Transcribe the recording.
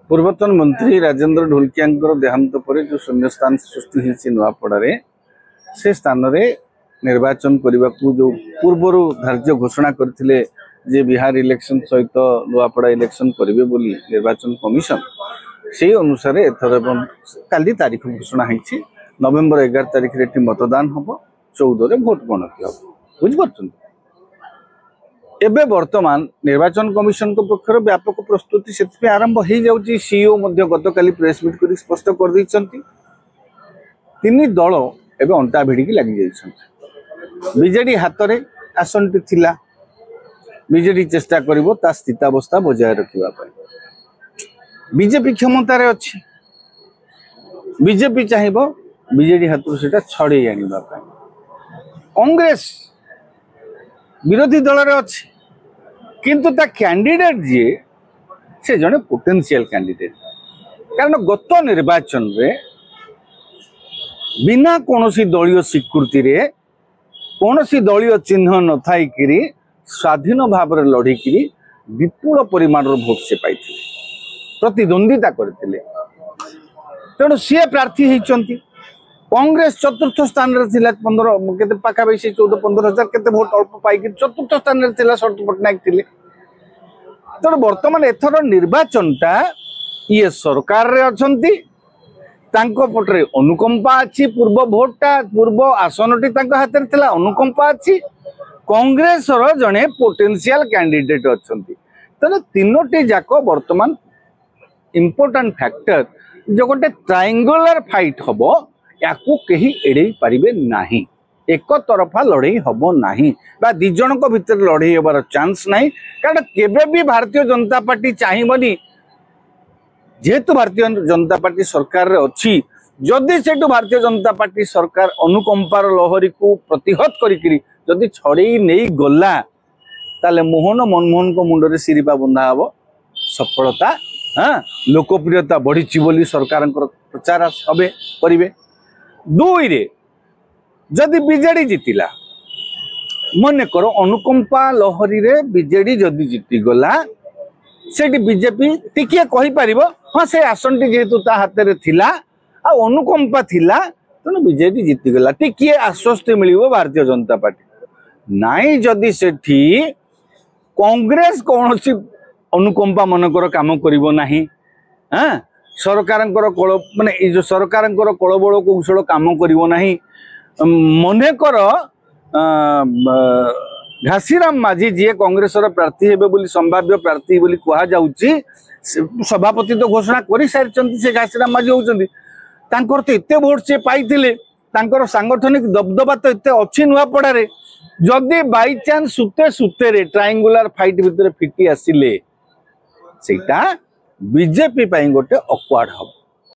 पूर्वतन मंत्री राजेंद्र ढोलकिया देहांत पर जो शून्यस्थान सृष्टि होती नुआपड़े से स्थान में निर्वाचन करने को जो पूर्वर धार्य घोषणा करते जे बिहार इलेक्शन सहित नुआपड़ा इलेक्शन करेंगे बोली निर्वाचन कमिशन से अनुसार एथर काली तारीख घोषणा होती नवेम्बर 11 तारीख रे मतदान हम 14 रे भोट गणति हम बुझे एबे वर्तमान निर्वाचन कमिशन को पक्षर व्यापक प्रस्तुति से आरंभ हो जाउची। सीईओ मध्य गतकाली प्रेस मीट कर स्पष्ट कर दैछंती तीन दल एबे अंटा भिड़ी लगी जाइछंती। बीजेडी हाथ में आसनटी थिला बीजेडी चेष्टा करिवो ता स्थितावस्था बजाय रखिबा पय। बीजेपी क्षमतार अच्छी बीजेपी चाहिए बीजेडी हाथ से छड़े आनिबा पय। कांग्रेस विरोधी दल रे अच्छी किंतु ता कैंडिडेट जी से जने पोटेंशियल कैंडिडेट कारण गत निर्वाचन रे बिना कोनोसी दलीय स्वीकृति रे कोनोसी दलीय चिन्ह न थाई किरी स्वाधीन भाव रे लड़ी किरी विपुल परिमाण रो भोट से पाइथिले प्रतिद्वंदिता करथिले तेणु सी प्रार्थी होइचंती। कांग्रेस चतुर्थ स्थान रे थिला 15 केते पाखा बैसी 14-15 हजार केते भोट अल्प पाई कि चतुर्थ स्थान रे थिला शरद पटनायक थिले। तेणु वर्तमान एथर निर्वाचनटा ये सरकार रे अछंती तांको पटरे अनुकंपा अछि पूर्व भोटटा पूर्व आसनटी तांको हाथ रे थिला अनुकंपा अछि कांग्रेस रो जने पोटेंशियल कैंडिडेट अछंती। तेणु तीनोटी जाको वर्तमान इंपोर्टेंट फैक्टर जो गोटे ट्रायंगुलर फाइट हबो याकू कहीं एड़े पारिबे नाही एक तरफा लड़ई हबो नाही बा दी जन को भितर लड़ई होबार चांस नाही कारण केबे भी भारतीय जनता पार्टी चाहिबनी जेहेतु भारतीय जनता पार्टी सरकार रे अछि जदि सेटु भारतीय जनता पार्टी सरकार अनुकंपार लहरी को प्रतिहत करिकरी जदि छड़ई नहीं गला ताले मोहन मनमोहन को मुंड रे सिरिपा बंधा हबो सफलता हाँ लोकप्रियता बढ़ी बोली सरकार प्रचार हबे करिवे। दुई रे जदि बीजेडी जीतिला मन करो अनुकंपा लहरी रे बीजेडी जदि जीति गला सेठी बीजेपी टिके कहि परिबो हाँ से आसनटी जेहेतु ता हाथ रे थिला आ अनुकंपा थिला तेणु बीजेडी जीति गला टिके आश्वस्ति मिलिबो भारतीय जनता पार्टी नाई जदि सेठी कांग्रेस कौनसी अनुकंपा मनकर काम करिवो नाही हाँ सरकार माने जो सरकार कलबल कौशल काम करिवो नाही मने कर घासीराम माझी जी कांग्रेस प्रार्थी हेबे बोली संभाव्य प्रार्थी बोली कहा जाउची सभापति तो घोषणा करि सारिचंती से घासीराम माझी होउचंती तांकर तो एते वोट से पाइथिले तांकर सांगठनिक दबदबा तो एते अछि नुआपड़ा रे जदि बाय चांस सुते सुते रे ट्रायंगुलर फाइट भितर फिटी आसिले सेटा बीजेपी गोटे अक्वार्ड हम।